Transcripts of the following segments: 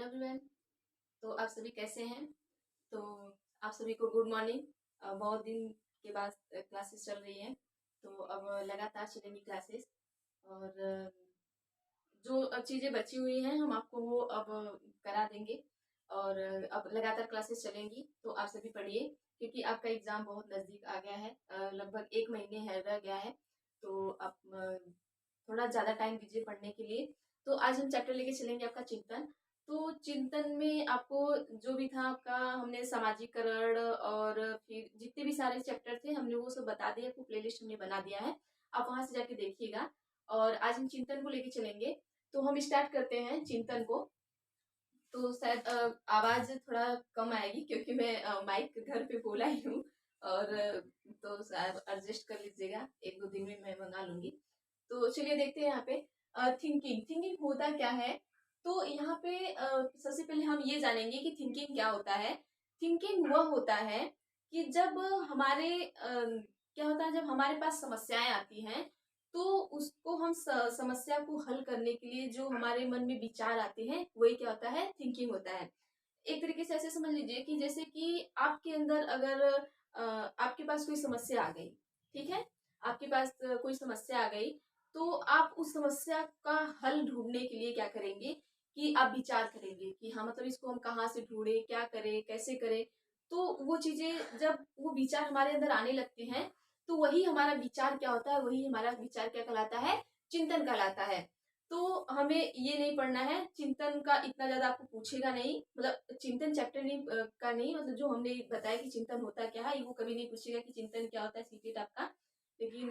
Everyone. तो आप सभी कैसे हैं? तो आप सभी को गुड मॉर्निंग। बहुत दिन के बाद क्लासेस चल रही हैं, तो अब लगातार चलेंगी क्लासेस। और जो चीज़ें बची हुई हैं हम आपको वो अब करा देंगे। और अब लगातार क्लासेस चलेंगी, तो आप सभी पढ़िए क्योंकि आपका एग्ज़ाम बहुत नज़दीक आ गया है। लगभग 1 महीने है रह गया है। तो आप थोड़ा ज़्यादा टाइम दीजिए पढ़ने के लिए। तो आज हम चैप्टर लेके चलेंगे आपका चिंतन। तो चिंतन में आपको जो भी था आपका, हमने सामाजिकरण और फिर जितने भी सारे चैप्टर थे हमने वो सब बता दिया, आपको प्लेलिस्ट हमने बना दिया है, आप वहां से जाके देखिएगा। और आज हम चिंतन को लेके चलेंगे। तो हम स्टार्ट करते हैं चिंतन को। तो शायद आवाज थोड़ा कम आएगी क्योंकि मैं माइक घर पे बोला ही हूँ। और तो शायद एडजस्ट कर लीजिएगा, 1-2 दिन में मैं मंगा लूंगी। तो चलिए देखते हैं यहाँ पे थिंकिंग। थिंकिंग होता क्या है? तो यहाँ पे सबसे पहले हम ये जानेंगे कि थिंकिंग क्या होता है। थिंकिंग वह होता है कि जब हमारे क्या होता है, जब हमारे पास समस्याएं आती हैं तो उसको हम समस्या को हल करने के लिए जो हमारे मन में विचार आते हैं वही क्या होता है, थिंकिंग होता है। एक तरीके से ऐसे समझ लीजिए कि जैसे कि आपके अंदर अगर आपके पास कोई समस्या आ गई, ठीक है, आपके पास कोई समस्या आ गई, तो आप उस समस्या का हल ढूंढने के लिए क्या करेंगे कि आप विचार करेंगे कि हाँ मतलब इसको हम कहाँ से ढूंढे, क्या करें, कैसे करें। तो वो चीजें जब वो विचार हमारे अंदर आने लगते हैं तो वही हमारा विचार क्या होता है, वही हमारा विचार क्या कहलाता है, चिंतन कहलाता है। तो हमें ये नहीं पढ़ना है चिंतन का, इतना ज्यादा आपको पूछेगा नहीं, मतलब चिंतन चैप्टर नहीं का नहीं, मतलब जो हमने बताया कि चिंतन होता क्या है वो कभी नहीं पूछेगा कि चिंतन क्या होता है सीटेट आपका। लेकिन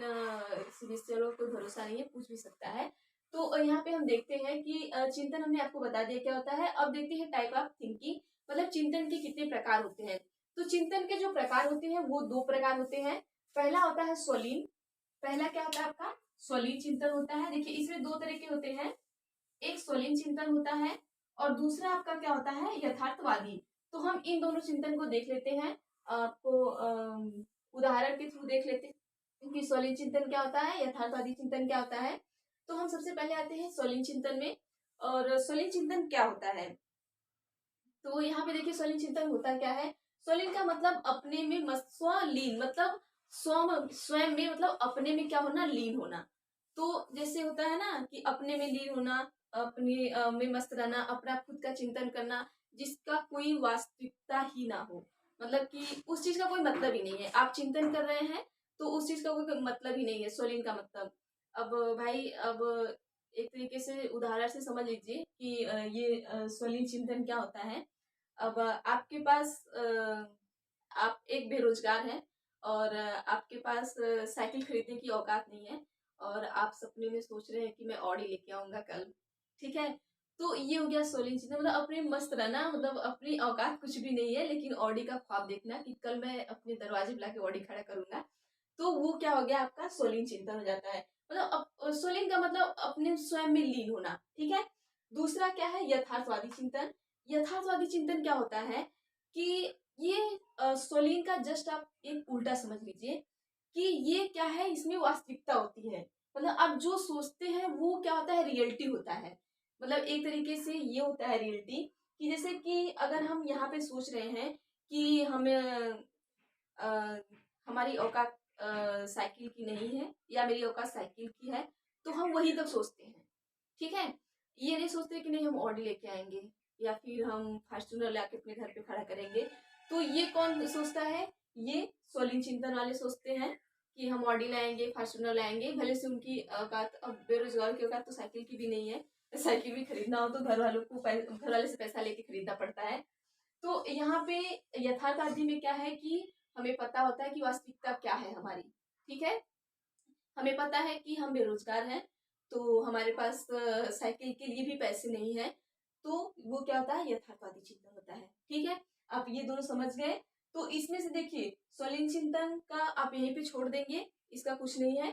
सीबीएसई वालों को भरोसा नहीं है, पूछ भी सकता है। तो यहाँ पे हम देखते हैं कि चिंतन हमने आपको बता दिया क्या होता है। अब देखते हैं टाइप ऑफ थिंकिंग, मतलब चिंतन के कितने प्रकार होते हैं। तो चिंतन के जो प्रकार होते हैं वो 2 प्रकार होते हैं। पहला होता है स्वलीन। पहला क्या होता है आपका, स्वलीन चिंतन होता है। देखिए इसमें 2 तरह के होते हैं, एक स्वलीन चिंतन होता है और दूसरा आपका क्या होता है, यथार्थवादी। तो हम इन दोनों चिंतन को देख लेते हैं, आपको उदाहरण के थ्रू देख लेते हैं कि स्वलीन चिंतन क्या होता है, यथार्थवादी चिंतन क्या होता है। तो हम सबसे पहले आते हैं स्वलीन चिंतन में। और स्वलीन चिंतन क्या होता है, तो यहाँ पे देखिए स्वलीन चिंतन होता क्या है। स्वलीन का मतलब अपने में स्वलीन, मतलब स्वयं में, मतलब अपने में क्या होना, लीन होना। तो जैसे होता है ना कि अपने में लीन होना, अपने में मस्त रहना, अपना खुद का चिंतन करना जिसका कोई वास्तविकता ही ना हो, मतलब कि उस चीज का कोई मतलब ही नहीं है। आप चिंतन कर रहे हैं तो उस चीज का कोई मतलब ही नहीं है, स्वलीन का मतलब। अब भाई, अब एक तरीके से उदाहरण से समझ लीजिए कि ये स्वलीन चिंतन क्या होता है। अब आपके पास आप एक बेरोजगार हैं और आपके पास साइकिल खरीदने की औकात नहीं है और आप सपने में सोच रहे हैं कि मैं ऑडी लेके आऊंगा कल, ठीक है। तो ये हो गया सोलिंग चीजें, मतलब अपने मस्त रहना, मतलब अपनी औकात कुछ भी नहीं है लेकिन ऑडी का ख्वाब देखना कि कल मैं अपने दरवाजे पे लाके ऑडी खड़ा करूंगा। तो वो क्या हो गया, आपका सोलिंग चिंतन हो जाता है। मतलब सोलिंग का मतलब अपने स्वयं में लीन होना, ठीक है। दूसरा क्या है, यथार्थवादी चिंतन। यथार्थवादी चिंतन क्या होता है कि ये सोलिन का जस्ट आप एक उल्टा समझ लीजिए कि ये क्या है, इसमें वास्तविकता होती है। मतलब आप जो सोचते हैं वो क्या होता है, रियलिटी होता है। मतलब एक तरीके से ये होता है रियलिटी कि जैसे कि अगर हम यहाँ पे सोच रहे हैं कि हमें हमारी औकात साइकिल की नहीं है या मेरी औकात साइकिल की है, तो हम वही तक सोचते हैं, ठीक है। ये नहीं सोचते कि नहीं हम ऑडी लेके आएंगे या फिर हम फॉर्च्यूनर लाके अपने घर पे खड़ा करेंगे। तो ये कौन सोचता है, ये सोलिन चिंतन वाले सोचते हैं कि हम ऑडी लाएंगे, फॉर्च्यूनर लाएंगे, भले से उनकी औकात, अब बेरोजगार की औकात तो साइकिल की भी नहीं है। साइकिल भी खरीदना हो तो घर वालों को घर वाले से पैसा लेके खरीदना पड़ता है। तो यहाँ पे यथार्थवादी में क्या है कि हमें पता होता है कि वास्तविकता क्या है हमारी, ठीक है। हमें पता है कि हम बेरोजगार हैं, तो हमारे पास साइकिल के लिए भी पैसे नहीं है। तो वो क्या होता है, यथार्थवादी चिंतन होता है, ठीक है। आप ये दोनों समझ गए। तो इसमें से देखिए स्वलीन चिंतन का आप यहीं पे छोड़ देंगे, इसका कुछ नहीं है,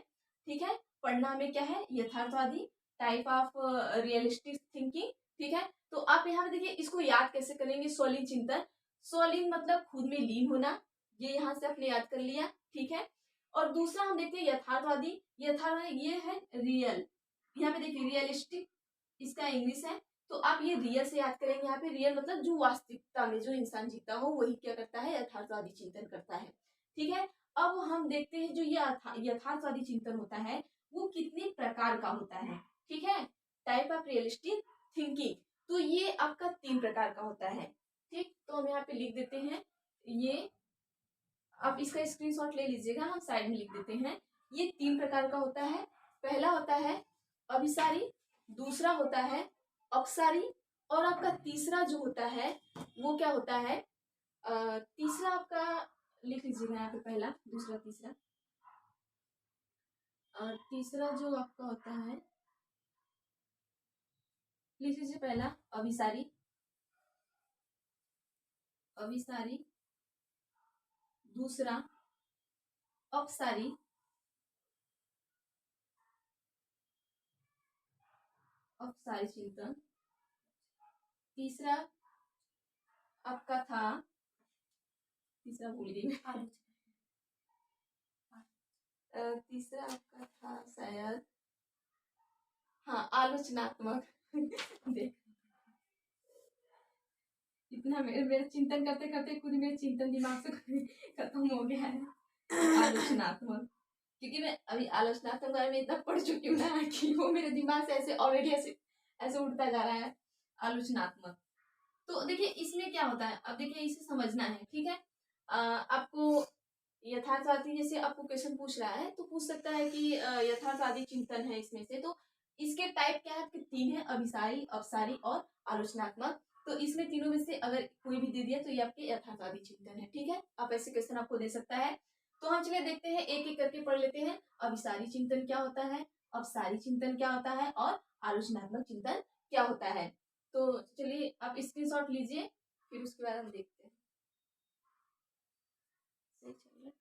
ठीक है। पढ़ना में क्या है, यथार्थवादी, टाइप ऑफ रियलिस्टिक थिंकिंग, ठीक है। तो आप यहाँ पे देखिए इसको याद कैसे करेंगे, स्वलीन चिंतन। स्वलीन मतलब खुद में लीन होना, ये यहाँ से आपने याद कर लिया, ठीक है। और दूसरा हम देखते हैं यथार्थवादी। यथार्थवादी ये है रियल, यहाँ पे देखिए रियलिस्टिक, इसका इंग्लिश है। तो आप ये रियल से याद करेंगे। यहाँ पे रियल मतलब जो वास्तविकता में जो इंसान जीता हो वही क्या करता है, यथार्थवादी चिंतन करता है। ठीक है, अब हम देखते हैं जो ये यथार्थवादी चिंतन होता है वो कितने प्रकार का होता है। ठीक है, टाइप ऑफ रियलिस्टिक थिंकिंग, तो ये आपका 3 प्रकार का होता है। ठीक, तो हम यहाँ पे लिख देते हैं, ये आप इसका स्क्रीनशॉट ले लीजिएगा, हम साइड में लिख देते हैं। ये 3 प्रकार का होता है। पहला होता है अभिसारी, दूसरा होता है अपसारी, और आपका तीसरा जो होता है वो क्या होता है, तीसरा आपका लिख लीजिएगा यहाँ पे, पहला दूसरा तीसरा। तीसरा जो आपका होता है लिख लीजिए, पहला अभिसारी, अभिसारी, दूसरा अपसारी, अपसारी चिंतन, तीसरा आपका था, तीसरा भूल गई मैं, तीसरा आपका था शायद, हाँ, आलोचनात्मक। देख, इतना मेरे चिंतन करते करते खुद मेरे चिंतन दिमाग से खत्म हो गया है। आलोचनात्मक, क्योंकि मैं अभी आलोचनात्मक बारे में इतना पढ़ चुकी हूँ ना कि वो मेरे दिमाग से ऐसे ऑलरेडी ऐसे ऐसे उड़ता जा रहा है। आलोचनात्मक, तो देखिए इसमें क्या होता है, अब देखिए इसे समझना है। ठीक है, आपको यथार्थवादी, जैसे आपको क्वेश्चन पूछ रहा है तो पूछ सकता है कि यथार्थवादी चिंतन है इसमें से, तो इसके टाइप क्या है आपके 3 है, अभिसारी, अपसारी और आलोचनात्मक। तो इसमें तीनों में से अगर कोई भी दे दिया तो ये आपके यथार्थवादी चिंतन है। ठीक है, आप ऐसे क्वेश्चन आपको दे सकता है। तो हम चलिए देखते हैं, एक एक करके पढ़ लेते हैं। अभिसारी चिंतन क्या होता है, अपसारी चिंतन क्या होता है, और आलोचनात्मक चिंतन क्या होता है। तो चलिए आप स्क्रीनशॉट लीजिए, फिर उसके बाद हम देखते हैं। सही चल रहा है?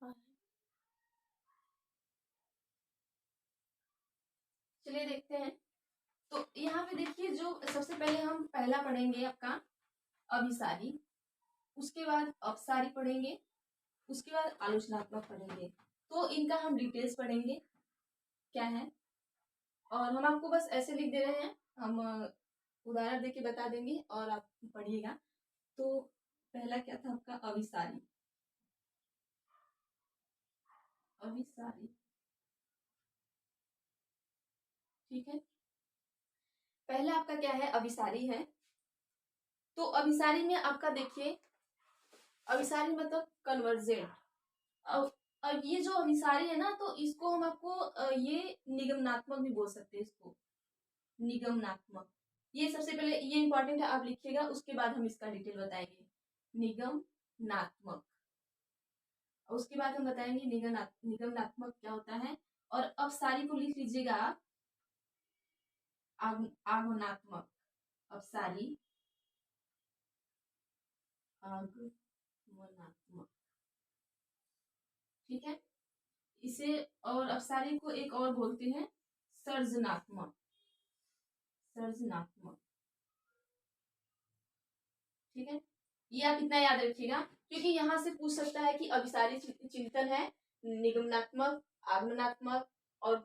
हाँ। चलिए देखते हैं। तो यहाँ पे देखिए, जो सबसे पहले हम पहला पढ़ेंगे आपका अभिसारी, उसके बाद अपसारी पढ़ेंगे, उसके बाद आलोचनात्मक पढ़ेंगे। तो इनका हम डिटेल्स पढ़ेंगे क्या है, और हम आपको बस ऐसे लिख दे रहे हैं, हम उदाहरण देके बता देंगे और आप पढ़िएगा। तो पहला क्या था आपका अभिसारी, अभिसारी। ठीक है, पहला आपका क्या है, अभिसारी है। तो अभिसारी में आपका देखिए, अभिसारी मतलब कन्वर्जेंट। अब ये जो अभिसारी है ना, तो इसको हम आपको ये निगमनात्मक भी बोल सकते हैं, इसको निगमनात्मक। ये सबसे पहले ये इंपॉर्टेंट है, आप लिखिएगा, उसके बाद हम इसका डिटेल बताएंगे। निगमनात्मक, उसके बाद हम बताएंगे निगमनात्मक क्या होता है। और अब सारी को लिख लीजिएगा आप, आगमनात्मक, अब सारी आगमनात्मक। ठीक है, इसे और अपसारी को एक और बोलते हैं सर्जनात्मक, सर्जनात्मक। ठीक है, ये आप इतना याद रखिएगा, क्योंकि यहाँ से पूछ सकता है कि अभिसारी चिंतन है, निगमनात्मक, आगमनात्मक, और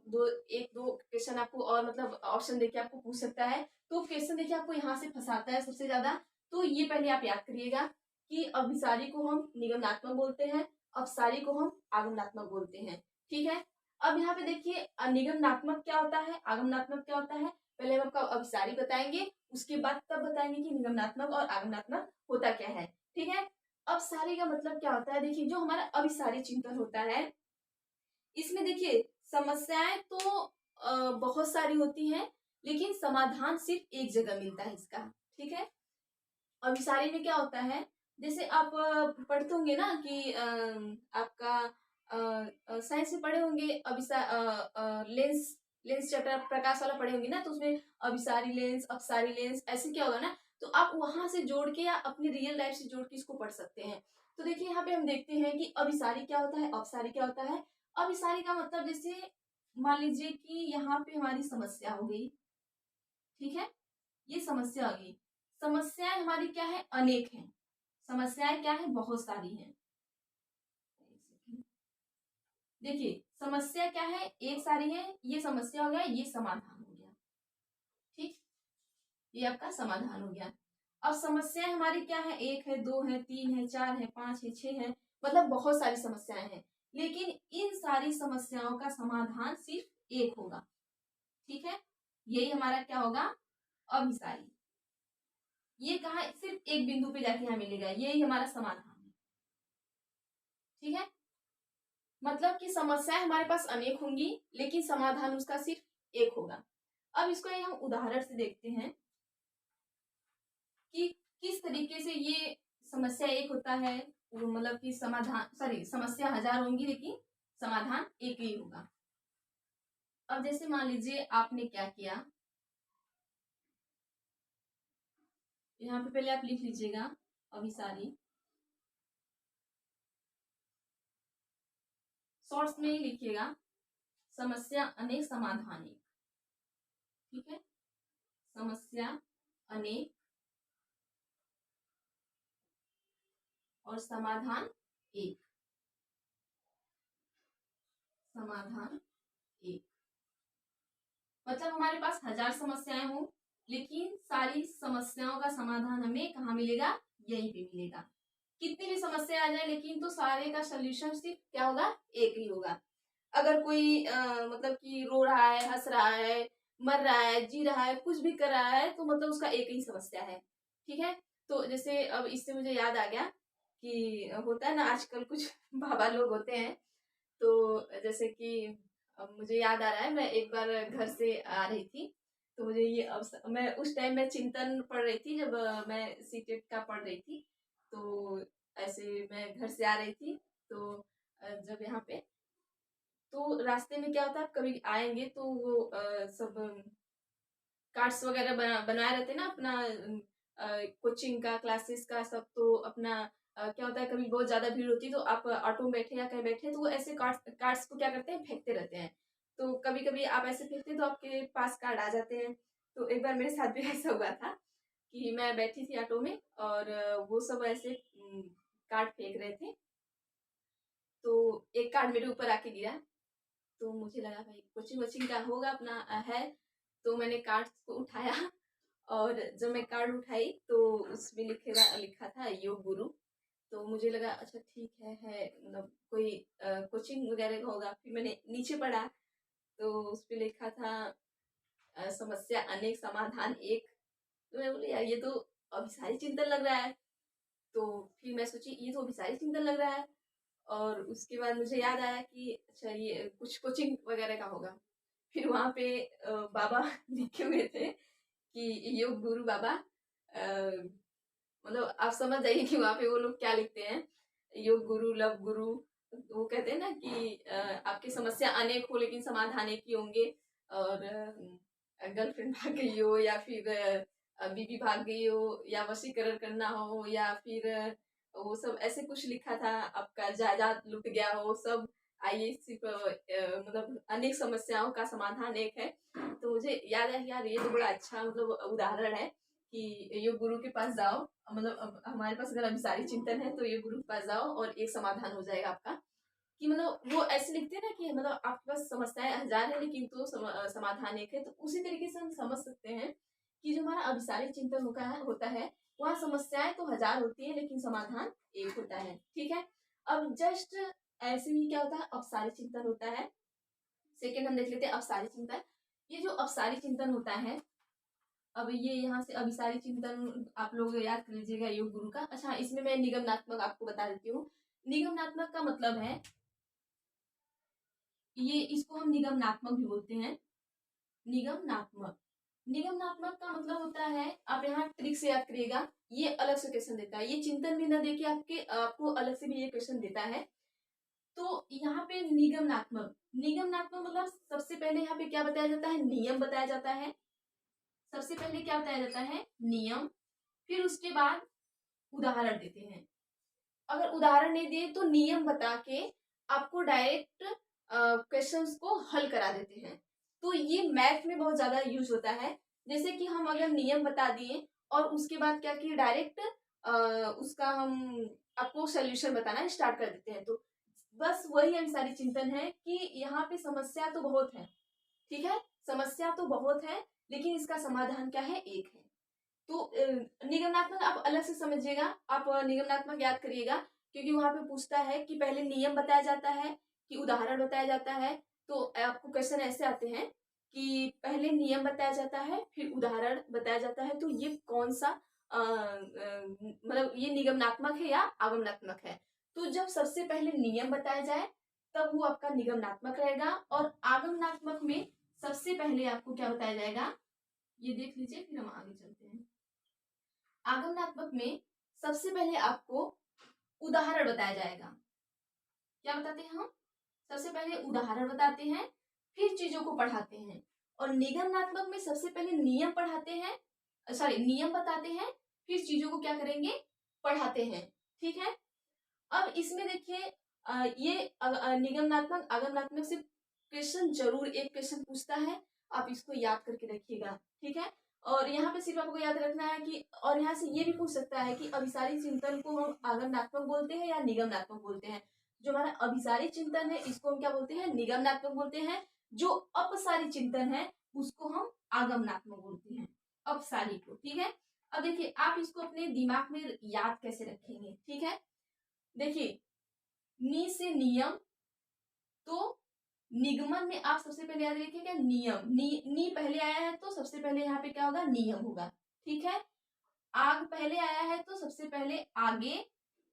एक दो क्वेश्चन आपको और मतलब ऑप्शन देके आपको पूछ सकता है। तो क्वेश्चन देखिए आपको यहाँ से फंसाता है सबसे ज्यादा। तो ये पहले आप याद करिएगा कि अभिसारी को हम निगमनात्मक बोलते हैं, अपसारी को हम आगमनात्मक बोलते हैं। ठीक है, अब यहाँ पे देखिए निगमनात्मक क्या होता है, आगमनात्मक क्या होता है, पहले हम आपको अभिसारी बताएंगे, उसके बाद तब बताएंगे कि निगमनात्मक और आगमनात्मक होता क्या है। ठीक है, अब सारी का मतलब क्या होता है, देखिए जो हमारा अभिसारी चिंतन होता है, इसमें देखिए समस्याएं तो बहुत सारी होती हैं, लेकिन समाधान सिर्फ एक जगह मिलता है इसका। ठीक है, अभिसारी में क्या होता है, जैसे आप पढ़ते होंगे ना कि आपका साइंस में पढ़े होंगे, लेंस, लेंस चैप्टर प्रकाश वाला पढ़े होंगे ना, तो उसमें अभिसारी लेंस, अपसारी लेंस, ऐसे क्या होगा ना, तो आप वहां से जोड़ के या अपनी रियल लाइफ से जोड़ के इसको पढ़ सकते हैं। तो देखिए यहाँ पे हम देखते हैं कि अभिसारी क्या होता है, अपसारी क्या होता है। अभिसारी का मतलब जैसे मान लीजिए कि यहाँ पे हमारी समस्या हो गई। ठीक है, ये समस्या आ गई, समस्याएं हमारी क्या है, अनेक हैं, समस्याएं क्या है, बहुत सारी हैं। देखिए समस्या क्या है, एक सारी है, ये समस्या हो गया, ये समाधान हो गया। ठीक, ये आपका समाधान हो गया। अब समस्याएं हमारी क्या है, एक है, दो है, तीन है, चार है, पांच है, छह है, मतलब बहुत सारी समस्याएं हैं, लेकिन इन सारी समस्याओं का समाधान सिर्फ एक होगा। ठीक है, यही हमारा क्या होगा, अभिसारी। ये कहा सिर्फ एक बिंदु पे जाके यहाँ मिलेगा, यही हमारा समाधान है। ठीक है, मतलब कि समस्याएं हमारे पास अनेक होंगी, लेकिन समाधान उसका सिर्फ एक होगा। अब इसको हम उदाहरण से देखते हैं कि किस तरीके से ये समस्या एक होता है, मतलब कि समाधान, सॉरी, समस्या हजार होंगी लेकिन समाधान एक ही होगा। अब जैसे मान लीजिए आपने क्या किया, यहाँ पे पहले आप लिख लीजिएगा अभिसारी, शॉर्ट्स में ही लिखिएगा, समस्या अनेक समाधान एक। ठीक है, समस्या अनेक और समाधान एक, समाधान एक। मतलब हमारे पास हजार समस्याएं हो, लेकिन सारी समस्याओं का समाधान हमें कहाँ मिलेगा, यहीं पे मिलेगा। कितनी भी समस्या आ जाए, लेकिन तो सारे का सोल्यूशन सिर्फ क्या होगा, एक ही होगा। अगर कोई मतलब कि रो रहा है, हंस रहा है, मर रहा है, जी रहा है, कुछ भी कर रहा है, तो मतलब उसका एक ही समस्या है। ठीक है, तो जैसे अब इससे मुझे याद आ गया कि होता है ना आजकल कुछ बाबा लोग होते हैं, तो जैसे कि अब मुझे याद आ रहा है, मैं एक बार घर से आ रही थी, तो मुझे ये मैं उस टाइम में चिंतन पढ़ रही थी, जब मैं सीटेट का पढ़ रही थी, तो ऐसे मैं घर से आ रही थी, तो जब यहाँ पे, तो रास्ते में क्या होता है, आप कभी आएंगे तो वो सब कार्ड्स वगैरह बनाए रहते हैं ना अपना, कोचिंग का, क्लासेस का, सब तो अपना क्या होता है, कभी बहुत ज्यादा भीड़ होती है तो आप ऑटो में बैठे या कहीं बैठे, तो वो ऐसे कार्ड्स को क्या करते हैं, फेंकते रहते हैं। तो कभी कभी आप ऐसे फेंकते हैं तो आपके पास कार्ड आ जाते हैं। तो एक बार मेरे साथ भी ऐसा हुआ था कि मैं बैठी थी ऑटो में, और वो सब ऐसे कार्ड फेंक रहे थे, तो एक कार्ड मेरे ऊपर आके गिरा, तो मुझे लगा भाई कोचिंग वोचिंग का होगा अपना है, तो मैंने कार्ड को उठाया, और जब मैं कार्ड उठाई तो उसमें लिखा था योग गुरु। तो मुझे लगा अच्छा ठीक है मतलब कोई कोचिंग वगैरह का होगा। फिर मैंने नीचे पढ़ा, तो उस पे लिखा था समस्या अनेक समाधान एक। तो मैं बोली यार ये तो अभिसारी चिंतन लग रहा है, तो फिर मैं सोची ये तो अभिसारी चिंतन लग रहा है। और उसके बाद मुझे याद आया कि अच्छा ये कुछ कोचिंग वगैरह का होगा। फिर वहां पे बाबा लिखे हुए थे कि योग गुरु बाबा, मतलब आप समझ जाइए कि वहां पे वो लोग क्या लिखते हैं, योग गुरु, लव गुरु। वो कहते हैं ना कि आपकी समस्या अनेक हो लेकिन समाधान एक ही होंगे, और गर्लफ्रेंड भाग गई हो, या फिर बीवी भाग गई हो, या वशीकरण करना हो, या फिर वो सब ऐसे कुछ लिखा था, आपका जायदाद लुट गया हो, सब आइए सिर्फ मतलब अनेक समस्याओं का समाधान एक है। तो मुझे याद है यार ये तो बड़ा अच्छा मतलब उदाहरण है कि योग गुरु के पास जाओ, मतलब हमारे पास अगर अभिसारी चिंतन है तो योग गुरु के पास जाओ और एक समाधान हो जाएगा आपका। कि मतलब वो ऐसे लिखते हैं ना कि मतलब आपके पास समस्याएं हजार है लेकिन तो समाधान एक है, तो उसी तरीके से हम समझ सकते हैं कि जो हमारा अभिसारी चिंतन होता है वहाँ समस्याएं तो हजार होती है लेकिन समाधान एक होता है। ठीक है, अब जस्ट ऐसे ही क्या होता है, अपसारी चिंतन होता है। सेकेंड हम देख लेते हैं अपसारी चिंतन। ये जो अपसारी चिंतन होता है, अब ये यहाँ से अभिसारी चिंतन आप लोग याद कर लीजिएगा योग गुरु का। अच्छा, इसमें मैं निगमनात्मक आपको बता देती हूँ। निगमनात्मक का मतलब है, ये इसको हम निगमनात्मक भी बोलते हैं। निगमनात्मक, निगमनात्मक का मतलब होता है, आप यहाँ ट्रिक से याद करिएगा, ये अलग से क्वेश्चन देता है, ये चिंतन भी ना देके आपको अलग से भी ये क्वेश्चन देता है। तो यहाँ पे निगमनात्मक, निगमनात्मक मतलब सबसे पहले यहाँ पे क्या बताया जाता है, नियम बताया जाता है। सबसे पहले क्या बताया जाता है, नियम। फिर उसके बाद उदाहरण देते हैं। अगर उदाहरण नहीं दिए तो नियम बता के आपको डायरेक्ट क्वेश्चंस को हल करा देते हैं। तो ये मैथ में बहुत ज्यादा यूज होता है। जैसे कि हम अगर नियम बता दिए और उसके बाद क्या किए, डायरेक्ट उसका हम आपको सोल्यूशन बताना स्टार्ट कर देते हैं। तो बस वही अभिसारी चिंतन है कि यहाँ पे समस्या तो बहुत है, ठीक है, समस्या तो बहुत है, लेकिन इसका समाधान क्या है, एक है। तो निगमनात्मक आप अलग से समझिएगा, आप निगमनात्मक याद करिएगा, क्योंकि वहां पे पूछता है कि पहले नियम बताया जाता है कि उदाहरण बताया जाता है। तो आपको क्वेश्चन ऐसे आते हैं कि पहले नियम बताया जाता है फिर उदाहरण बताया जाता है, तो ये कौन सा मतलब ये निगमनात्मक है या आगमनात्मक है। तो जब सबसे पहले नियम बताया जाए तब वो आपका निगमनात्मक रहेगा, और आगमनात्मक में सबसे पहले आपको क्या बताया जाएगा, ये देख लीजिए, फिर हम आगे चलते हैं। आगमनात्मक में सबसे पहले आपको उदाहरण बताया जाएगा। क्या बताते हैं हम, सबसे पहले उदाहरण बताते हैं फिर चीजों को पढ़ाते हैं। और निगमनात्मक में सबसे पहले नियम पढ़ाते हैं, सॉरी नियम बताते हैं फिर चीजों को क्या करेंगे, पढ़ाते हैं, ठीक है। अब इसमें देखिए ये निगमनात्मक आगमनात्मक से क्वेश्चन जरूर एक क्वेश्चन पूछता है, आप इसको याद करके रखिएगा, ठीक है। और यहाँ पे सिर्फ आपको याद रखना है कि, और यहाँ से ये भी पूछ सकता है कि अभिसारी चिंतन को हम आगमनात्मक बोलते हैं या निगमनात्मक बोलते हैं। जो हमारा अभिसारी चिंतन है इसको हम क्या बोलते हैं, निगमनात्मक बोलते हैं। जो अपसारी चिंतन है उसको हम आगमनात्मक बोलते हैं, अपसारी को, ठीक है। अब देखिए आप इसको अपने दिमाग में याद कैसे रखेंगे, ठीक है। देखिए नी से नियम, तो निगमन में आप सबसे पहले याद रखिएगा नियम, नी पहले आया है तो सबसे पहले यहाँ पे क्या होगा, नियम होगा, ठीक है। आग पहले आया है तो सबसे पहले आगे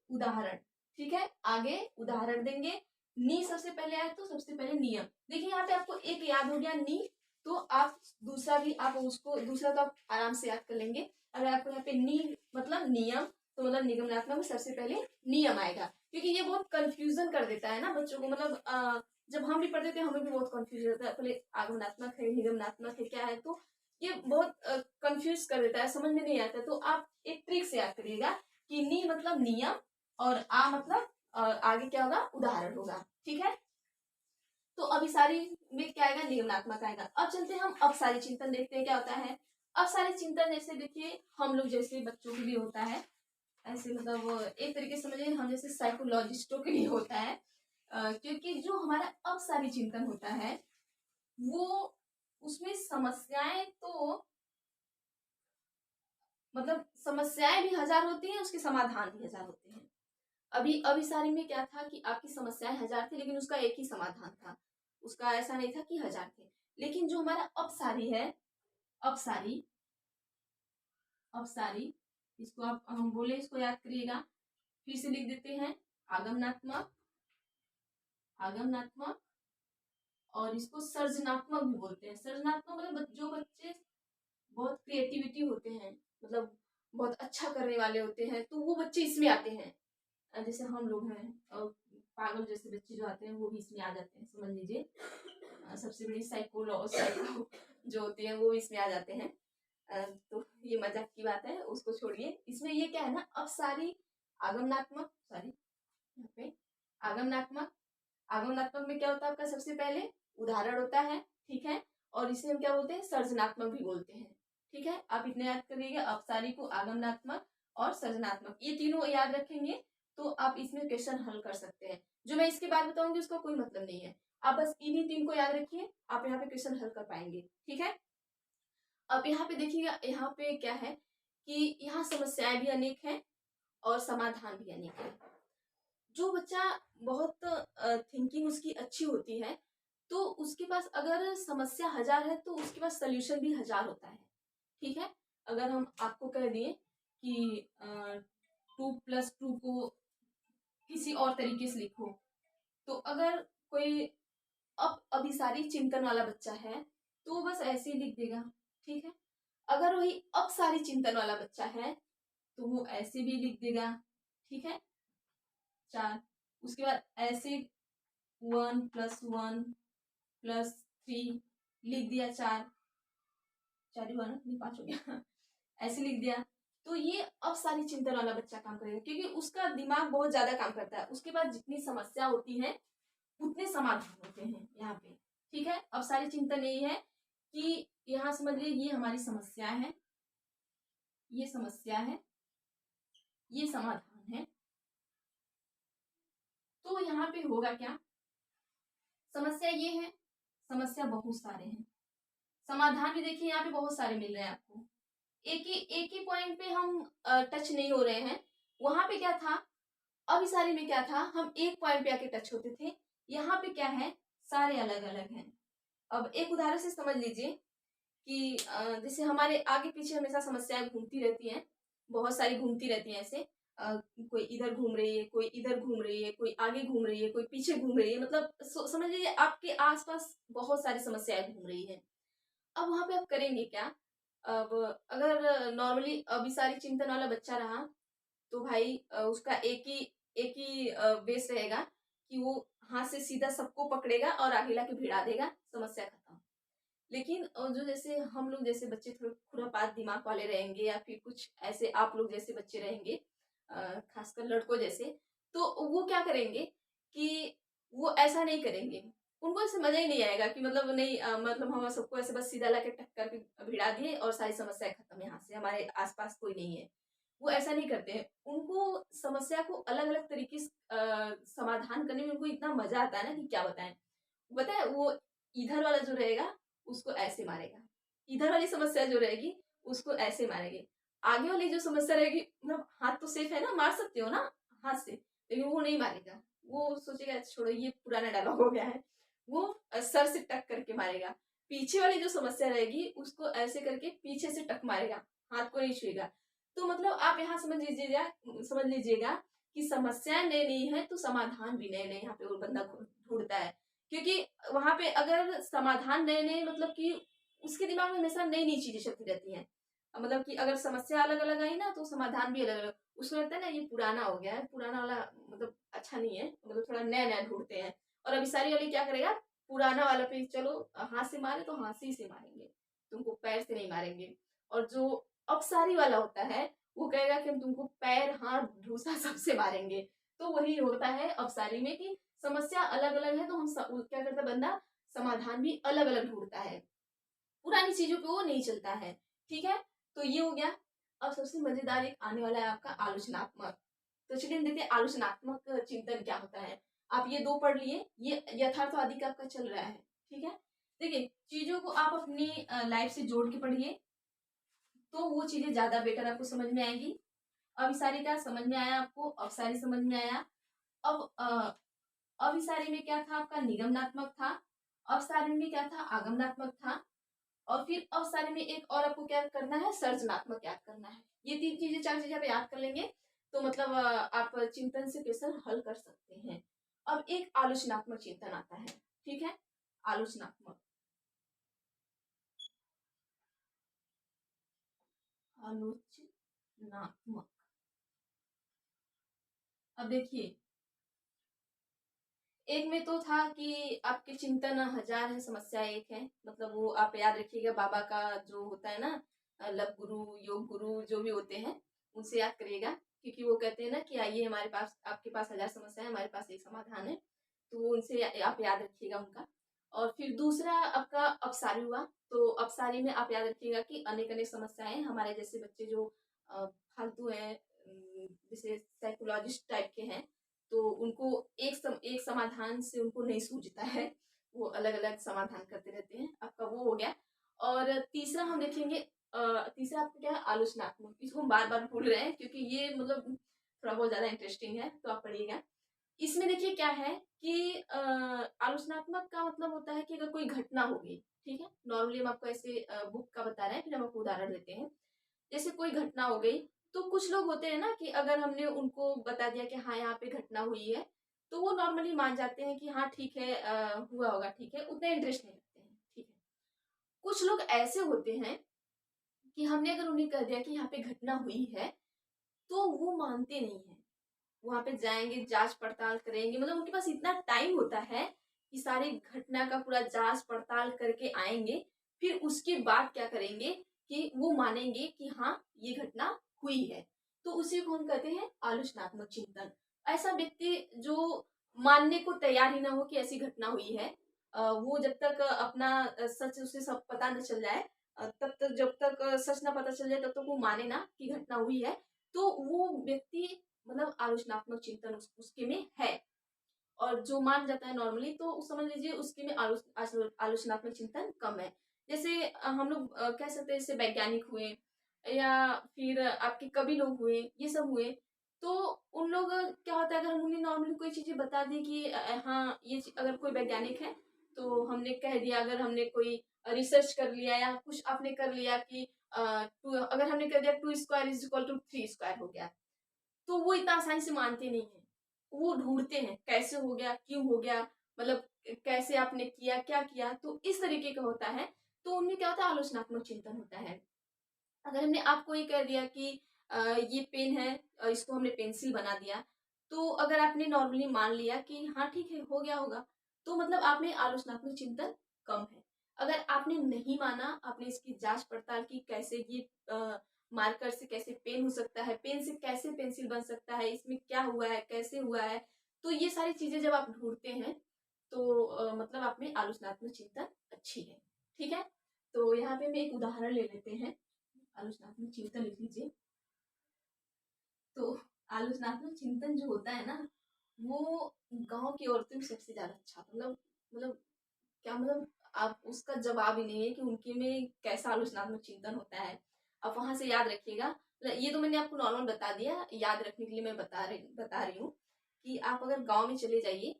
उदाहरण, ठीक है, आगे उदाहरण देंगे। नी सबसे पहले आया तो सबसे पहले नियम। देखिए यहाँ पे आपको एक याद हो गया नी, तो आप दूसरा भी आप उसको, दूसरा तो आप आराम से याद कर लेंगे। अगर आपको यहाँ पे नी मतलब नियम, तो मतलब निगमनात्मक में सबसे पहले नियम आएगा, क्योंकि ये बहुत कंफ्यूजन कर देता है ना बच्चों को, मतलब जब हम भी पढ़ते थे हमें भी बहुत कंफ्यूज होता है, पहले आगमनात्मक है निगमनात्मक है क्या है, तो ये बहुत कंफ्यूज कर देता है, समझ में नहीं आता। तो आप एक ट्रिक से याद करिएगा कि नी मतलब नियम और आ मतलब आगे क्या होगा, उदाहरण होगा, ठीक है। तो अभिसारी में क्या आएगा, निगमनात्मक आएगा। अब चलते हैं हम अपसारी चिंतन देखते हैं क्या होता है। अपसारी चिंतन जैसे देखिए हम लोग जैसे बच्चों के लिए होता है, ऐसे मतलब एक तरीके से समझिए हम जैसे साइकोलॉजिस्टों के लिए होता है, क्योंकि जो हमारा अपसारी चिंतन होता है वो, उसमें समस्याएं तो मतलब समस्याएं भी हजार होती हैं, उसके समाधान भी हजार होते हैं। अभी अभिसारी में क्या था कि आपकी समस्याएं हजार थी लेकिन उसका एक ही समाधान था, उसका ऐसा नहीं था कि हजार थे। लेकिन जो हमारा अपसारी है, अपसारी, अपसारी, इसको आप हम बोले इसको याद करिएगा, फिर से लिख देते हैं, आगमनात्मक, आगमनात्मक, और इसको सर्जनात्मक भी बोलते हैं। सर्जनात्मक मतलब जो बच्चे बहुत क्रिएटिविटी होते हैं, मतलब बहुत अच्छा करने वाले होते हैं, तो वो बच्चे इसमें आते हैं। जैसे हम लोग हैं, और पागल जैसे बच्चे जो आते हैं वो भी इसमें आ जाते हैं, समझ लीजिए। सबसे बड़ी साइको जो होती है वो भी इसमें आ जाते हैं। तो ये मजाक की बात है, उसको छोड़िए। इसमें ये क्या है ना, अब सारी आगमनात्मक, सॉरी यहाँ पे आगमनात्मक, आगमनात्मक में क्या होता है आपका, सबसे पहले उदाहरण होता है, ठीक है। और इसे हम क्या बोलते हैं, सर्जनात्मक भी बोलते हैं, ठीक है। आप इतने याद करिएगा, अपसारी को, आगमनात्मक और सर्जनात्मक, ये तीनों याद रखेंगे तो आप इसमें क्वेश्चन हल कर सकते हैं। जो मैं इसके बाद बताऊंगी उसका कोई मतलब नहीं है, आप बस इन्हीं तीन को याद रखिए, आप यहाँ पे क्वेश्चन हल कर पाएंगे, ठीक है। अब यहाँ पे देखिएगा, यहाँ पे क्या है कि यहाँ समस्याएं भी अनेक हैं और समाधान भी अनेक है। जो बच्चा बहुत थिंकिंग उसकी अच्छी होती है, तो उसके पास अगर समस्या हजार है तो उसके पास सोल्यूशन भी हजार होता है, ठीक है। अगर हम आपको कह दिए कि 2+2 को किसी और तरीके से लिखो, तो अगर कोई अभिसारी चिंतन वाला बच्चा है तो वो बस ऐसे ही लिख देगा, ठीक है। अगर वही अपसारी चिंतन वाला बच्चा है तो वो ऐसे भी लिख देगा, ठीक है, 4। उसके बाद ऐसे 1+1+3 लिख दिया, 4, 4 ही हुआ ना, नहीं 5 हो गया ऐसे लिख दिया। तो ये अब सारी चिंतन वाला बच्चा काम करेगा, क्योंकि उसका दिमाग बहुत ज्यादा काम करता है, उसके पास जितनी समस्या होती है उतने समाधान होते हैं यहाँ पे, ठीक है। अब सारी चिंतन यही है कि यहाँ समझ लीजिए ये हमारी समस्या है, ये समस्या है, ये समाधान है। तो तो यहाँ पे होगा क्या, समस्या ये है, समस्या बहुत सारे हैं, समाधान भी देखिए यहाँ पे बहुत सारे मिल रहे हैं आपको, एक ही पॉइंट पे हम टच नहीं हो रहे हैं। वहां पे क्या था, अभिसारी में क्या था, हम एक पॉइंट पे आके टच होते थे, यहाँ पे क्या है, सारे अलग अलग हैं। अब एक उदाहरण से समझ लीजिए कि जैसे हमारे आगे पीछे हमेशा समस्याएं घूमती रहती हैं, बहुत सारी घूमती रहती हैं ऐसे, कोई इधर घूम रही है, कोई इधर घूम रही है, कोई आगे घूम रही है, कोई पीछे घूम रही है, मतलब समझ लीजिए आपके आसपास बहुत सारी समस्याएं घूम रही है। अब वहां पे आप करेंगे क्या, अब अगर नॉर्मली अभिसारी चिंतन वाला बच्चा रहा तो भाई उसका एक ही बेस रहेगा कि वो हाथ से सीधा सबको पकड़ेगा और आगे लाके भिड़ा देगा, समस्या खत्म। लेकिन जो जैसे हम लोग जैसे बच्चे थोड़े खुरापात दिमाग वाले रहेंगे, या फिर कुछ ऐसे आप लोग जैसे बच्चे रहेंगे, खासकर लड़कों जैसे, तो वो क्या करेंगे कि वो ऐसा नहीं करेंगे, उनको ऐसे मजा ही नहीं आएगा कि मतलब नहीं मतलब हम सबको ऐसे बस सीधा लाके टक्कर के भिड़ा दिए और सारी समस्याएं खत्म, यहाँ से हमारे आसपास कोई नहीं है। वो ऐसा नहीं करते हैं, उनको समस्या को अलग अलग तरीके से समाधान करने में उनको इतना मजा आता है ना कि क्या बताएं। बताए वो इधर वाला जो रहेगा उसको ऐसे मारेगा, इधर वाली समस्या जो रहेगी उसको ऐसे मारेंगे, आगे वाली जो समस्या रहेगी मतलब हाथ तो सेफ है ना, मार सकते हो ना हाथ से, लेकिन वो नहीं मारेगा, वो सोचेगा छोड़ो ये पुराना डायलॉग हो गया है, वो सर से टक करके मारेगा। पीछे वाली जो समस्या रहेगी उसको ऐसे करके पीछे से टक मारेगा, हाथ को नहीं छुएगा। तो मतलब आप यहाँ समझ लीजिएगा कि समस्याएं नई नई है तो समाधान भी नए नए यहाँ पे वो बंदा ढूंढता है, क्योंकि वहां पे अगर समाधान नए नए मतलब कि उसके दिमाग में हमेशा नई नई चीजें चलती रहती हैं, मतलब कि अगर समस्या अलग अलग आई ना तो समाधान भी अलग अलग, उसको लगता है ना ये पुराना हो गया है, पुराना वाला मतलब अच्छा नहीं है, मतलब थोड़ा नया नया ढूंढते हैं। और अभी सारी वाली क्या करेगा, पुराना वाला पे चलो हाथ से मारे तो हाथ से मारेंगे, तुमको पैर से नहीं मारेंगे। और जो अपसारी वाला होता है वो कहेगा कि हम तुमको पैर हाथ ढूंसा सबसे मारेंगे। तो वही होता है अपसारी में कि समस्या अलग अलग है तो हम क्या करता है बंदा, समाधान भी अलग अलग ढूंढता है, पुरानी चीजों पे वो नहीं चलता है। ठीक है, तो ये हो गया। अब सबसे मजेदार एक आने वाला है आपका आलोचनात्मक। तो चलिए हम देखते हैं आलोचनात्मक चिंतन क्या होता है। आप ये दो पढ़ लिए, ये यथार्थवादी का आपका चल रहा है। ठीक है, देखिए चीजों को आप अपनी लाइफ से जोड़ के पढ़िए तो वो चीजें ज्यादा बेटर आपको समझ में आएंगी। अभिसारी का समझ में आया आपको, अवसारी समझ में आया। अब अभिसारी में क्या था आपका, निगमनात्मक था। अवसारी में क्या था, आगमनात्मक था। और फिर अवसारी में एक और आपको क्या करना है, सर्जनात्मक याद करना है। ये तीन चीजें चार चीजें आप याद कर लेंगे तो मतलब आप चिंतन से क्वेश्चन हल कर सकते हैं। अब एक आलोचनात्मक चिंतन आता है। ठीक है, आलोचनात्मक, आलोचनात्मक। अब देखिए एक में तो था कि आपके चिंतन हजार है, समस्या एक है, मतलब वो आप याद रखिएगा, बाबा का जो होता है ना, लव गुरु योग गुरु जो भी होते हैं उनसे याद करिएगा, क्योंकि वो कहते हैं ना कि आइए हमारे पास, आपके पास हजार समस्या है, हमारे पास एक समाधान है। तो वो उनसे आप याद रखिएगा उनका। और फिर दूसरा आपका अपसारी हुआ। तो अपसारी में आप याद रखिएगा कि अनेक अनेक समस्याएं, हमारे जैसे बच्चे जो फालतू हैं, जैसे साइकोलॉजिस्ट टाइप के हैं, तो उनको एक समाधान से उनको नहीं सूझता है, वो अलग अलग समाधान करते रहते हैं। आपका वो हो गया। और तीसरा हम देखेंगे, तीसरा आपका क्या है, आलोचनात्मक। इसको हम बार बार भूल रहे हैं क्योंकि ये मतलब थोड़ा बहुत ज्यादा इंटरेस्टिंग है, तो आप पढ़िएगा। इसमें देखिए क्या है कि आलोचनात्मक का मतलब होता है कि अगर कोई घटना होगी, ठीक है, नॉर्मली हम आपको ऐसे बुक का बता रहे हैं, फिर हम आपको उदाहरण देते हैं। जैसे कोई घटना हो गई, तो कुछ लोग होते हैं ना कि अगर हमने उनको बता दिया कि हाँ यहाँ पे घटना हुई है, तो वो नॉर्मली मान जाते हैं कि हाँ ठीक है, हुआ होगा, ठीक है, उतना इंटरेस्ट नहीं रखते हैं। ठीक है, कुछ लोग ऐसे होते हैं कि हमने अगर उन्हें कह दिया कि यहाँ पे घटना हुई है तो वो मानते नहीं है, वहां पे जाएंगे, जांच पड़ताल करेंगे, मतलब उनके पास इतना टाइम होता है कि सारी घटना का पूरा जांच पड़ताल करके आएंगे, फिर उसके बाद क्या करेंगे कि वो मानेंगे कि हाँ ये घटना हुई है। तो उसी को हम कहते हैं आलोचनात्मक चिंतन। ऐसा व्यक्ति जो मानने को तैयार ही ना हो कि ऐसी घटना हुई है, वो जब तक अपना सच उसे सब पता न चल जाए, तब तक, जब तक सच ना पता चल जाए तब तक वो माने ना कि घटना हुई है, तो वो व्यक्ति मतलब आलोचनात्मक चिंतन उसके में है। और जो मान जाता है नॉर्मली तो समझ लीजिए उसके में आलोचनात्मक चिंतन कम है। जैसे हम लोग कह सकते हैं जैसे वैज्ञानिक हुए या फिर आपके कवि लोग हुए, ये सब हुए, तो उन लोग क्या होता है अगर हम उन्हें नॉर्मली कोई चीजें बता दी कि हाँ अगर कोई वैज्ञानिक है तो हमने कह दिया, अगर हमने कोई रिसर्च कर लिया या कुछ आपने कर लिया कि अगर हमने कर दिया 2² = 3² हो गया, तो वो इतना आसानी से मानते नहीं है। वो ढूंढते हैं कैसे हो गया, क्यों हो गया, मतलब कैसे आपने किया, क्या किया, तो इस तरीके का होता है। तो उनमें क्या होता है, आलोचनात्मक चिंतन होता है। अगर हमने आपको ये कह दिया कि ये पेन है, इसको हमने पेंसिल बना दिया, तो अगर आपने नॉर्मली मान लिया कि हाँ ठीक है हो गया होगा, तो मतलब आप में आलोचनात्मक चिंतन कम है। अगर आपने नहीं माना, आपने इसकी जांच पड़ताल की कैसे ये मार्कर से कैसे पेन हो सकता है, पेन से कैसे पेंसिल बन सकता है, इसमें क्या हुआ है, कैसे हुआ है, तो ये सारी चीजें जब आप ढूंढते हैं तो मतलब आप में आलोचनात्मक चिंतन अच्छी है। ठीक है, तो यहाँ पे हम एक उदाहरण ले लेते हैं। आलोचनात्मक चिंतन लिख लीजिए। तो आलोचनात्मक चिंतन जो होता है ना, वो गांव की औरतों में सबसे ज्यादा अच्छा, मतलब क्या, मतलब आप उसका जवाब ही नहीं है कि उनके में कैसा आलोचनात्मक चिंतन होता है। आप वहां से याद रखिएगा। ये तो मैंने आपको नॉर्मल बता दिया, याद रखने के लिए मैं बता रही हूँ कि आप अगर गांव में चले जाइए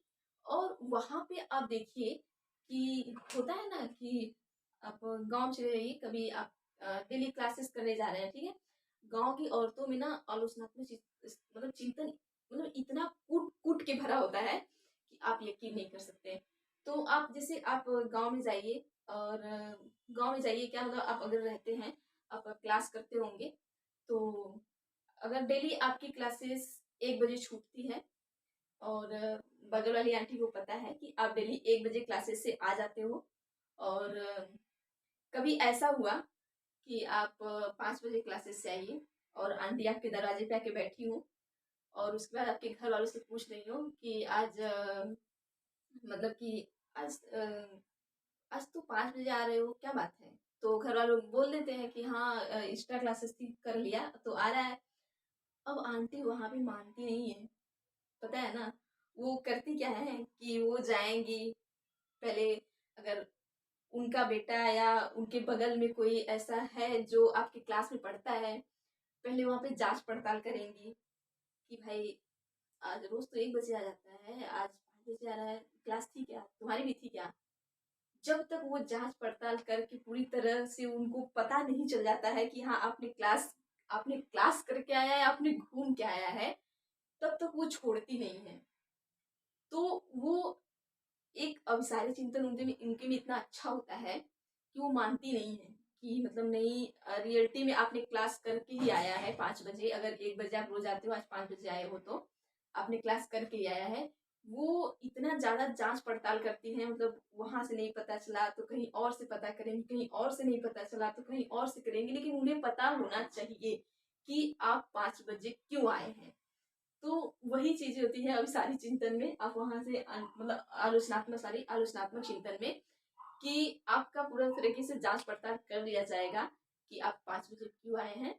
और वहां पे आप देखिए कि होता है ना कि आप गांव चले जाइए कभी, आप डेली क्लासेस करने जा रहे हैं, ठीक है, गांव की औरतों में ना आलोचनात्मक मतलब चिंतन, मतलब इतना कूट कूट के भरा होता है कि आप यकीन नहीं कर सकते। तो आप जैसे आप गांव में जाइए, और गांव में जाइए क्या, मतलब आप अगर रहते हैं, आप क्लास करते होंगे, तो अगर डेली आपकी क्लासेस 1 बजे छूटती है और बगल वाली आंटी को पता है कि आप डेली 1 बजे क्लासेस से आ जाते हो, और कभी ऐसा हुआ कि आप 5 बजे क्लासेस से आइए और आंटी आपके दरवाजे पे आके बैठी हो, और उसके बाद आपके घर वालों से पूछ रही हो कि आज मतलब कि आज आज तो 5 बजे आ रहे हो, क्या बात है, तो घर वालों बोल देते हैं कि हाँ एक्स्ट्रा क्लासेस थी, कर लिया तो आ रहा है। अब आंटी वहां भी मानती नहीं है, पता है ना, वो करती क्या है कि वो जाएंगी पहले, अगर उनका बेटा या उनके बगल में कोई ऐसा है जो आपकी क्लास में पढ़ता है, पहले वहां पे जांच पड़ताल करेंगी कि भाई आज रोज तो 1 बजे आ जाता है, आज 5 बजे आ रहा है, क्लास थी क्या, तुम्हारी भी थी क्या। जब तक वो जांच पड़ताल करके पूरी तरह से उनको पता नहीं चल जाता है कि हाँ आपने क्लास करके आया है, आपने घूम के आया है, तब तक वो छोड़ती नहीं है। तो वो एक अभिसारी चिंतन उनके में इतना अच्छा होता है कि वो मानती नहीं है कि मतलब नहीं, रियलिटी में आपने क्लास करके ही आया है 5 बजे, अगर 1 बजे आप रोज आते हो, आज 5 बजे आए हो, तो आपने क्लास करके ही आया है। वो इतना ज्यादा जांच पड़ताल करती हैं, मतलब वहां से नहीं पता चला तो कहीं और से पता करेंगे, कहीं और से नहीं पता चला तो कहीं और से करेंगे, लेकिन उन्हें पता होना चाहिए कि आप 5 बजे क्यों आए हैं। तो वही चीजें होती है अभिसारी चिंतन में, आप वहां से मतलब आलोचनात्मक चिंतन में, कि आपका पूरा तरीके से जांच पड़ताल कर लिया जाएगा कि आप 5 बजे क्यों आए हैं,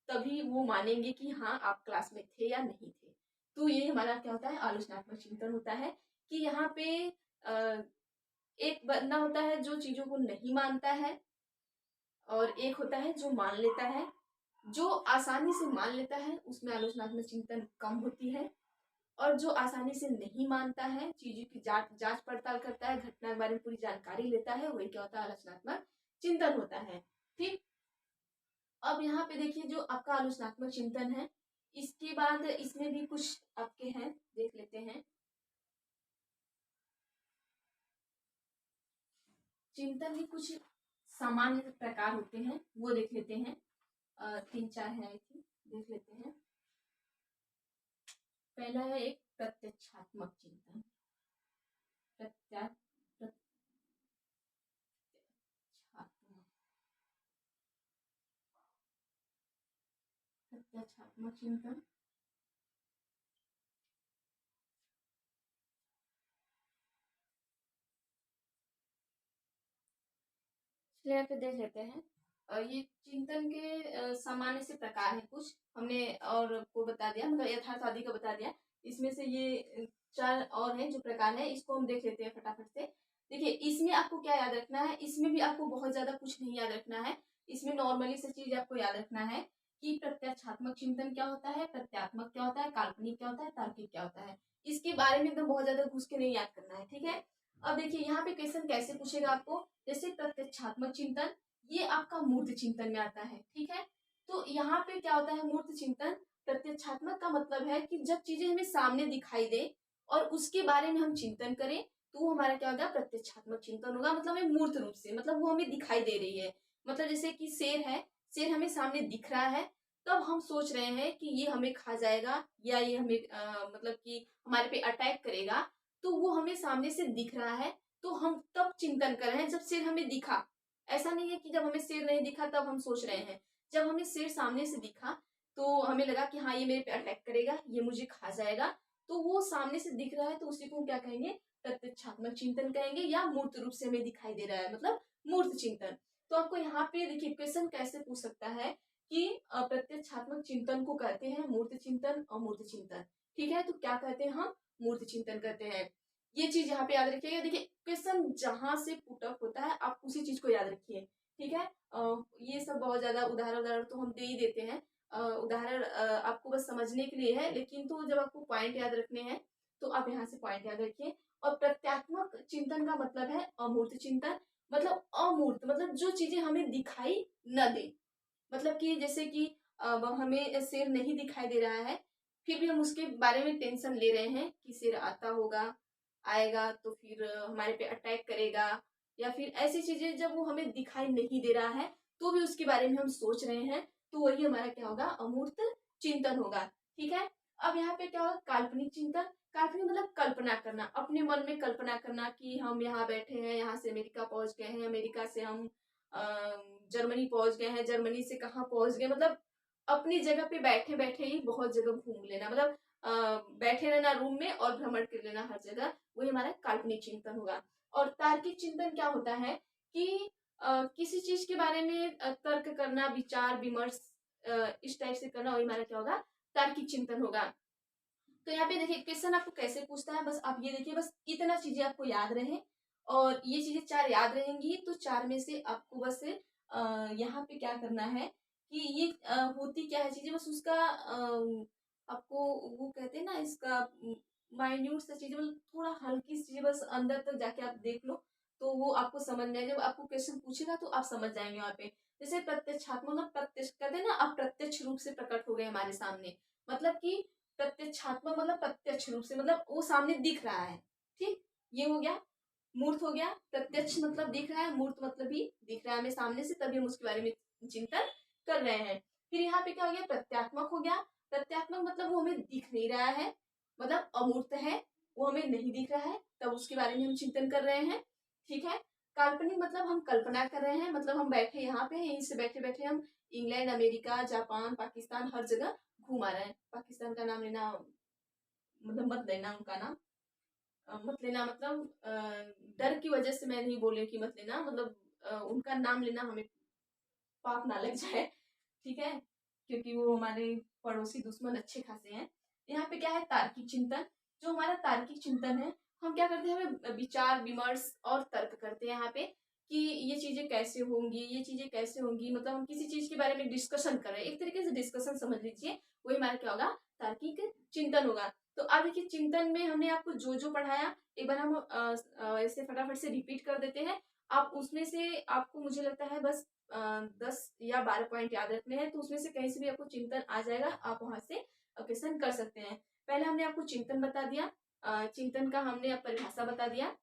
तभी वो मानेंगे कि हाँ आप क्लास में थे या नहीं थे। तो ये हमारा क्या होता है, आलोचनात्मक चिंतन होता है कि यहाँ पे एक बंदा होता है जो चीजों को नहीं मानता है, और एक होता है जो मान लेता है। जो आसानी से मान लेता है उसमें आलोचनात्मक चिंतन कम होती है, और जो आसानी से नहीं मानता है, चीजों की जांच पड़ताल करता है, घटना के बारे में पूरी जानकारी लेता है, वही क्या होता है, आलोचनात्मक चिंतन होता है। ठीक, अब यहाँ पे देखिए जो आपका आलोचनात्मक चिंतन है, इसके बाद इसमें भी कुछ आपके हैं, देख लेते हैं। चिंतन के कुछ सामान्य प्रकार होते हैं, वो देख लेते हैं। 3-4 है आई थिंक, देख लेते हैं। पहला है एक प्रत्यक्षात्मक चिंतन। प्रत्यात्मक प्रत्यक्षात्मक चिंतन। चलिए यहाँ पे देख लेते हैं। ये चिंतन के सामान्य से प्रकार है, कुछ हमने और को बता दिया, मतलब यथार्थवादी का बता दिया। इसमें से ये 4 और हैं जो प्रकार है, इसको हम देख लेते हैं फटाफट से। देखिए इसमें आपको क्या याद रखना है, इसमें भी आपको बहुत ज्यादा कुछ नहीं याद रखना है। इसमें नॉर्मली से चीज आपको याद रखना है कि प्रत्यक्षात्मक चिंतन क्या होता है, प्रत्यात्मक क्या होता है, काल्पनिक क्या होता है, तार्किक क्या होता है। इसके बारे में एकदम बहुत ज्यादा घुस के नहीं याद करना है, ठीक है। अब देखिए यहाँ पे क्वेश्चन कैसे पूछेगा आपको, जैसे प्रत्यक्षात्मक चिंतन ये आपका मूर्त चिंतन में आता है, ठीक है। तो यहाँ पे क्या होता है मूर्त चिंतन, प्रत्यक्षात्मक का मतलब है कि जब चीजें हमें सामने दिखाई दे और उसके बारे में हम चिंतन करें तो वो हमारा क्या होगा, प्रत्यक्षात्मक चिंतन होगा। मतलब हमें मूर्त रूप से, मतलब वो हमें दिखाई दे रही है। मतलब जैसे कि शेर है, शेर हमें सामने दिख रहा है, तब हम सोच रहे हैं कि ये हमें खा जाएगा या ये हमें मतलब कि हमारे पे अटैक करेगा, तो वो हमें सामने से दिख रहा है, तो हम तब चिंतन कर रहे हैं जब शेर हमें दिखा। ऐसा नहीं है कि जब हमें शेर नहीं दिखा तब हम सोच रहे हैं। जब हमें शेर सामने से दिखा तो हमें लगा कि हाँ ये मेरे पे अटैक करेगा, ये मुझे खा जाएगा, तो वो सामने से दिख रहा है, तो उसी को क्या कहेंगे, प्रत्यक्षात्मक चिंतन कहेंगे, या मूर्त रूप से हमें दिखाई दे रहा है, मतलब मूर्त चिंतन। तो आपको यहाँ पे देखिए क्वेश्चन कैसे पूछ सकता है कि प्रत्यक्षात्मक चिंतन को कहते हैं मूर्त चिंतन, अमूर्त चिंतन, ठीक है। तो क्या कहते हैं हम, मूर्त चिंतन कहते हैं। ये चीज यहाँ पे याद रखिएगा। देखिए क्वेश्चन जहां से पुटअप होता है आप उसी चीज को याद रखिए, ठीक है। ये सब बहुत ज्यादा उदाहरण उदाहरण तो हम दे ही देते हैं, उदाहरण आपको बस समझने के लिए है, लेकिन तो जब आपको पॉइंट याद रखने हैं तो आप यहाँ से पॉइंट याद रखिए। और प्रत्यात्मक चिंतन का मतलब है अमूर्त चिंतन। मतलब अमूर्त मतलब जो चीजें हमें दिखाई न दे, मतलब कि जैसे कि अब हमें शेर नहीं दिखाई दे रहा है, फिर भी हम उसके बारे में टेंशन ले रहे हैं कि शेर आता होगा, आएगा तो फिर हमारे पे अटैक करेगा, या फिर ऐसी चीजें जब वो हमें दिखाई नहीं दे रहा है तो भी उसके बारे में हम सोच रहे हैं, तो वही हमारा क्या होगा, अमूर्त चिंतन होगा, ठीक है। अब यहाँ पे क्या होगा, काल्पनिक चिंतन। काल्पनिक मतलब कल्पना करना, अपने मन में कल्पना करना कि हम यहाँ बैठे हैं, यहाँ से अमेरिका पहुंच गए हैं, अमेरिका से हम जर्मनी पहुंच गए हैं, जर्मनी से कहाँ पहुंच गए, मतलब अपनी जगह पे बैठे बैठे ही बहुत जगह घूम लेना, मतलब बैठे रहना रूम में और भ्रमण कर लेना हर जगह, वही हमारा काल्पनिक चिंतन होगा। और तार्किक चिंतन क्या होता है कि किसी चीज के बारे में तर्क करना, विचार विमर्श इस टाइप से करना, वही हमारा क्या होगा, तार्किक चिंतन होगा। तो यहाँ पे देखिए क्वेश्चन आपको कैसे पूछता है, बस आप ये देखिए, बस इतना चीजें आपको याद रहे, और ये चीजें 4 याद रहेंगी तो 4 में से आपको बस यहाँ पे क्या करना है कि ये होती क्या है चीजें, बस उसका आपको वो कहते हैं ना, इसका माइन्यूट सा चीजें, मतलब थोड़ा हल्की सी चीजें बस अंदर तक जाके आप देख लो, तो वो आपको समझ में आए। जब आपको क्वेश्चन पूछेगा तो आप समझ जाएंगे वहाँ पे। जैसे प्रत्यक्षात्मक मतलब प्रत्यक्ष कहते हैं ना, अप्रत्यक्ष रूप से प्रकट हो गए हमारे सामने, मतलब कि प्रत्यक्षात्मक मतलब प्रत्यक्ष रूप से, मतलब वो सामने दिख रहा है, ठीक। ये हो गया। मूर्त हो गया, प्रत्यक्ष मतलब दिख रहा है, मूर्त मतलब भी दिख रहा है हमें सामने से, तभी हम उसके बारे में चिंतन कर रहे हैं। फिर यहाँ पे क्या हो गया, प्रत्यात्मक हो गया। प्रत्यात्मक मतलब वो हमें दिख नहीं रहा है, मतलब अमूर्त है, वो हमें नहीं दिख रहा है, तब उसके बारे में हम चिंतन कर रहे हैं, ठीक है। काल्पनिक मतलब हम कल्पना कर रहे हैं, मतलब हम बैठे यहाँ पे हैं, यहीं से बैठे बैठे हम इंग्लैंड, अमेरिका, जापान, पाकिस्तान हर जगह घुमा रहे हैं। पाकिस्तान का नाम लेना, मतलब मत लेना उनका नाम, मत लेना मतलब डर की वजह से मैं नहीं बोल रही हूँ कि मत लेना, मतलब उनका नाम लेना हमें पाप ना लग जाए, ठीक है, क्योंकि वो हमारे पड़ोसी दुश्मन अच्छे खासे हैं। यहाँ पे क्या है, तार्किक चिंतन। जो हमारा तार्किक चिंतन है, हम क्या करते हैं, हमें विचार विमर्श और तर्क करते हैं यहाँ पे कि ये चीजें कैसे होंगी, ये चीजें कैसे होंगी, मतलब हम किसी चीज के बारे में डिस्कशन कर रहे हैं, एक तरीके से डिस्कशन समझ लीजिए, वही हमारा क्या होगा, तार्किक चिंतन होगा। तो अब देखिए चिंतन में हमने आपको जो जो पढ़ाया, एक बार हम ऐसे फटाफट से रिपीट कर देते हैं। आप उसमें से आपको मुझे लगता है बस 10 या 12 पॉइंट याद रखने हैं, तो उसमें से कहीं से भी आपको चिंतन आ जाएगा, आप वहां से क्वेश्चन कर सकते हैं। पहले हमने आपको चिंतन बता दिया, चिंतन का हमने अब परिभाषा बता दिया।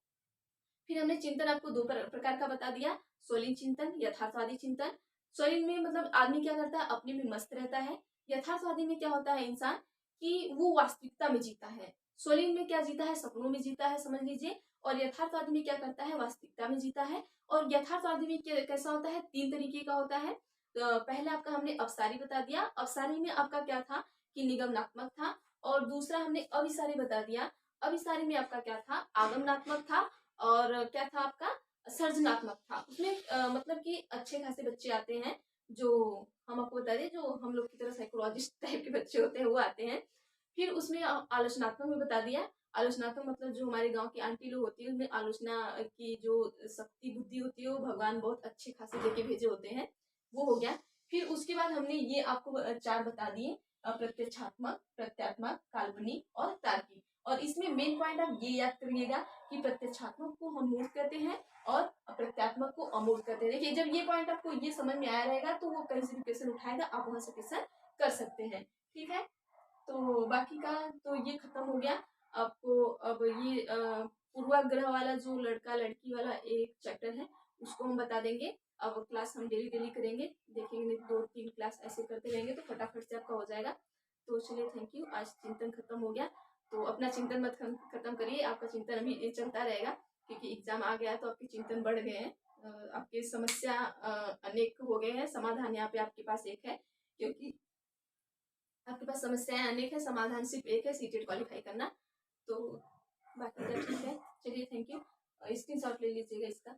फिर हमने चिंतन आपको दो प्रकार का बता दिया, स्वलिंग चिंतन, यथार्थवादी चिंतन। स्वलिंग में मतलब आदमी क्या करता है, अपने में मस्त रहता है। यथार्थवादी में क्या होता है, इंसान कि वो वास्तविकता में जीता है। स्वलिंग में क्या जीता है, सपनों में जीता है, समझ लीजिए। और यथार्थवादी में क्या करता है, वास्तविकता में जीता है। और यथार्थवादी में कैसा होता है, 3 तरीके का होता है। तो पहले आपका हमने अपसारी बता दिया, अपसारी में आपका क्या था कि निगमनात्मक था। और दूसरा हमने अभिसारी बता दिया, अभिसारी में आपका क्या था, आगमनात्मक था। और क्या था आपका, सर्जनात्मक था। उसमें मतलब कि अच्छे खासे बच्चे आते हैं, जो हम आपको बता दें, जो हम लोग की तरह साइकोलॉजिस्ट टाइप के बच्चे होते हैं वो आते हैं। फिर उसमें आलोचनात्मक में बता दिया। आलोचनात्मक मतलब जो हमारे गांव की आंटी लोग होती है उनमें आलोचना की जो शक्ति बुद्धि होती है वो भगवान बहुत अच्छे खासे देके भेजे होते हैं, वो हो गया। फिर उसके बाद हमने ये आपको चार बता दिए, अप्रत्यक्षात्मक, प्रत्यात्मक, काल्पनिक और तार्किक। और इसमें मेन पॉइंट आप ये याद करिएगा कि प्रत्यक्षात्मक को हम मूर्त कहते हैं और अप्रत्यात्मक को अमूर्त कहते हैं। देखिए जब ये पॉइंट आपको ये समझ में आया रहेगा तो वो कहीं से भी क्वेश्चन उठाएगा, आप वहां से क्वेश्चन कर सकते हैं। ठीक है, तो बाकी का तो ये खत्म हो गया। आपको अब ये पूर्वाग्रह वाला जो लड़का लड़की वाला एक चैप्टर है उसको हम बता देंगे। अब क्लास हम डेली डेली करेंगे, देखेंगे नहीं 2-3 क्लास ऐसे करते रहेंगे तो फटाफट से आपका हो जाएगा। तो चलिए थैंक यू, आज चिंतन खत्म हो गया। तो अपना चिंतन मत खत्म करिए, आपका चिंतन अभी ये चलता रहेगा क्योंकि एग्जाम आ गया तो आपके चिंतन बढ़ गए हैं। आपकी समस्या अनेक हो गए हैं, समाधान यहाँ पे आपके पास एक है क्योंकि आपके पास समस्याएं अनेक है, समाधान सिर्फ एक है, सीटेट क्वालिफाई करना। तो बाकी का ठीक है, चलिए थैंक यू। स्क्रीनशॉट ले लीजिएगा इसका।